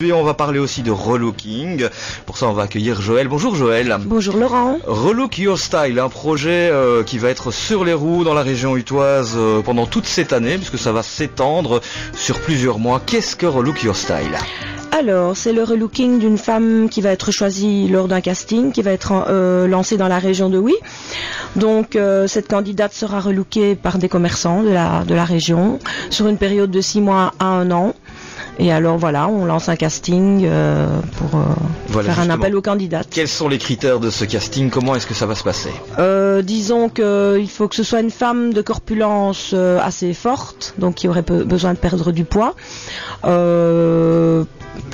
Et on va parler aussi de relooking. Pour ça, on va accueillir Joël. Bonjour Joël. Bonjour Laurent. Relook Your Style, un projet qui va être sur les roues dans la région hutoise pendant toute cette année, puisque ça va s'étendre sur plusieurs mois. Qu'est-ce que Relook Your Style ? Alors, c'est le relooking d'une femme qui va être choisie lors d'un casting, qui va être lancé dans la région de Huy. Donc, cette candidate sera relookée par des commerçants de la région sur une période de 6 mois à 1 an. Et alors voilà, on lance un casting pour faire un appel aux candidates. Quels sont les critères de ce casting ? Comment est-ce que ça va se passer ? Disons qu'il faut que ce soit une femme de corpulence assez forte, donc qui aurait besoin de perdre du poids,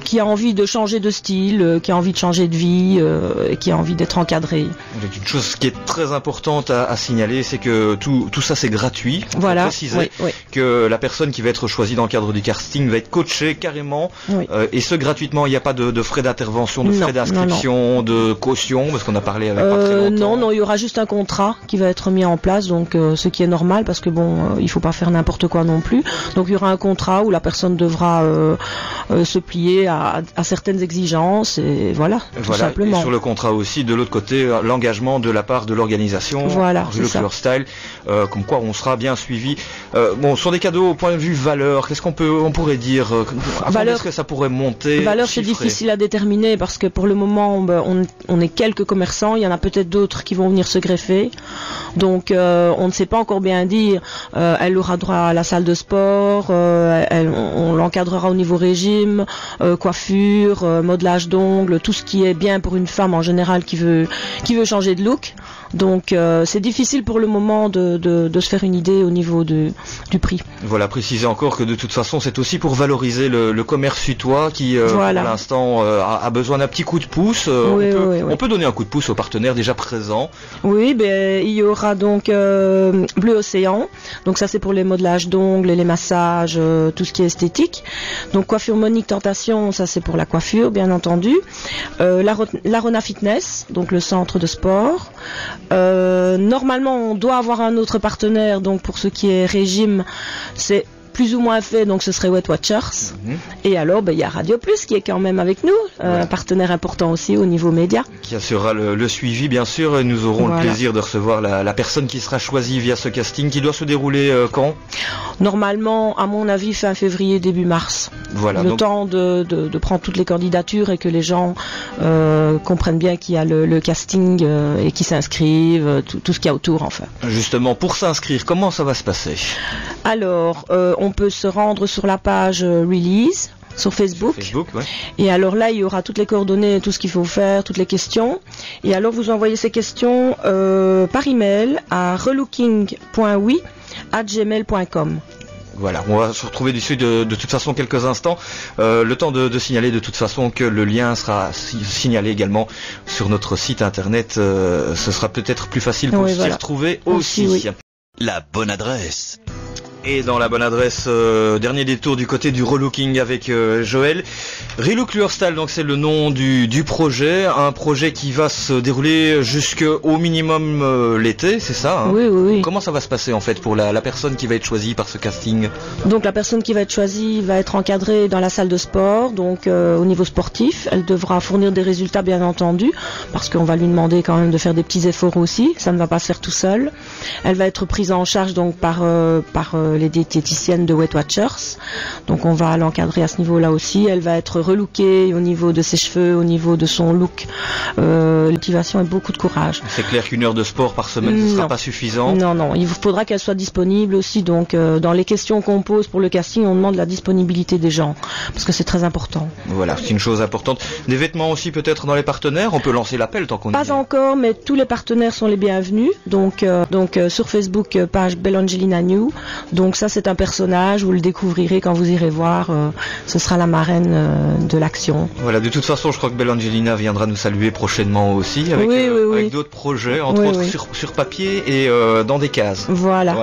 qui a envie de changer de style, qui a envie de changer de vie, et qui a envie d'être encadrée. Une chose qui est très importante à signaler, c'est que tout ça c'est gratuit. Voilà. Préciser que la personne qui va être choisie dans le cadre du casting va être coachée carrément, et ce gratuitement. Il n'y a pas de frais d'intervention, de frais d'inscription, de caution, parce qu'on a parlé avec pas très longtemps. Non, il y aura juste un contrat qui va être mis en place, donc ce qui est normal, parce que bon, il faut pas faire n'importe quoi non plus. Donc il y aura un contrat où la personne devra se plier à certaines exigences, et voilà, tout simplement. Et sur le contrat aussi, de l'autre côté, l'engagement de la part de l'organisation, Relook Your Style, comme quoi on sera bien suivi. Sur des cadeaux au point de vue valeur, qu'est-ce qu'on pourrait dire, est-ce que ça pourrait monter? Valeur, c'est difficile à déterminer, parce que pour le moment, on est quelques commerçants, il y en a peut-être d'autres qui vont venir se greffer, donc on ne sait pas encore bien dire. Elle aura droit à la salle de sport, on l'encadrera au niveau régime, coiffure, modelage d'ongles, tout ce qui est bien pour une femme en général qui veut changer de look. Donc c'est difficile pour le moment de se faire une idée au niveau du prix. Voilà, préciser encore que de toute façon c'est aussi pour valoriser le commerce hutois qui pour l'instant a besoin d'un petit coup de pouce. On peut donner un coup de pouce aux partenaires déjà présents. Oui, il y aura donc Bleu Océan, donc ça c'est pour les modelages d'ongles, les massages, tout ce qui est esthétique. Donc Coiffure Monique Tentation, ça c'est pour la coiffure bien entendu. L'Arona Fitness, donc le centre de sport. Normalement on doit avoir un autre partenaire, donc pour ce qui est régime c'est plus ou moins fait, donc ce serait Weight Watchers. Et alors il y a Radio Plus qui est quand même avec nous, un partenaire important aussi au niveau média. Qui assurera le suivi bien sûr, et nous aurons le plaisir de recevoir la personne qui sera choisie via ce casting qui doit se dérouler quand ? Normalement, à mon avis, fin février, début mars. Voilà, le temps de prendre toutes les candidatures et que les gens comprennent bien qu'il y a le casting et qu'ils s'inscrivent, tout ce qu'il y a autour enfin. Justement, pour s'inscrire, comment ça va se passer ? Alors, on peut se rendre sur la page Release sur Facebook. Et alors là, il y aura toutes les coordonnées, tout ce qu'il faut faire, toutes les questions. Et alors, vous envoyez ces questions par email à relooking.huy@gmail.com. Voilà, on va se retrouver dessus de toute façon quelques instants. Le temps de signaler de toute façon que le lien sera signalé également sur notre site internet. Ce sera peut-être plus facile pour s'y retrouver aussi. La bonne adresse. Et dans la bonne adresse, dernier détour du côté du relooking avec Joël. Relook Your Style, donc c'est le nom du projet, un projet qui va se dérouler jusqu'au minimum l'été, c'est ça hein ? Oui. Comment ça va se passer en fait pour la personne qui va être choisie par ce casting ? Donc la personne qui va être choisie va être encadrée dans la salle de sport, donc au niveau sportif. Elle devra fournir des résultats bien entendu, parce qu'on va lui demander quand même de faire des petits efforts aussi, ça ne va pas se faire tout seul. Elle va être prise en charge donc par les diététiciennes de Weight Watchers, donc on va l'encadrer à ce niveau-là aussi. Elle va être relookée au niveau de ses cheveux, au niveau de son look. Motivation et beaucoup de courage. C'est clair qu'une heure de sport par semaine ne sera pas suffisant. Non, il faudra qu'elle soit disponible aussi, donc dans les questions qu'on pose pour le casting, on demande la disponibilité des gens, parce que c'est très important. Voilà, c'est une chose importante. Des vêtements aussi peut-être dans les partenaires, on peut lancer l'appel tant qu'on y est. Pas encore, mais tous les partenaires sont les bienvenus, donc sur Facebook, page Belle Angelina New. Donc ça c'est un personnage, vous le découvrirez quand vous irez voir, ce sera la marraine de l'action. Voilà, de toute façon je crois que Belle Angelina viendra nous saluer prochainement aussi avec d'autres projets, entre autres sur papier et dans des cases. Voilà.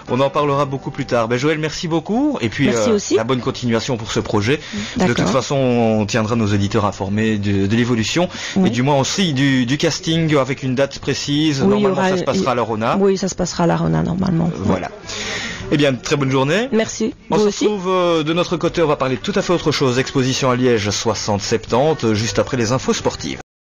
On en parlera beaucoup plus tard. Joël, merci beaucoup, et puis la bonne continuation pour ce projet. De toute façon on tiendra nos auditeurs informés de l'évolution, et du moins aussi du casting avec une date précise. Normalement ça se passera à l'Arona. Oui, ça se passera à l'Arona normalement. Voilà. Eh bien, très bonne journée. Merci. On Vous se aussi. retrouve de notre côté, on va parler tout à fait autre chose. Exposition à Liège 60-70, juste après les infos sportives.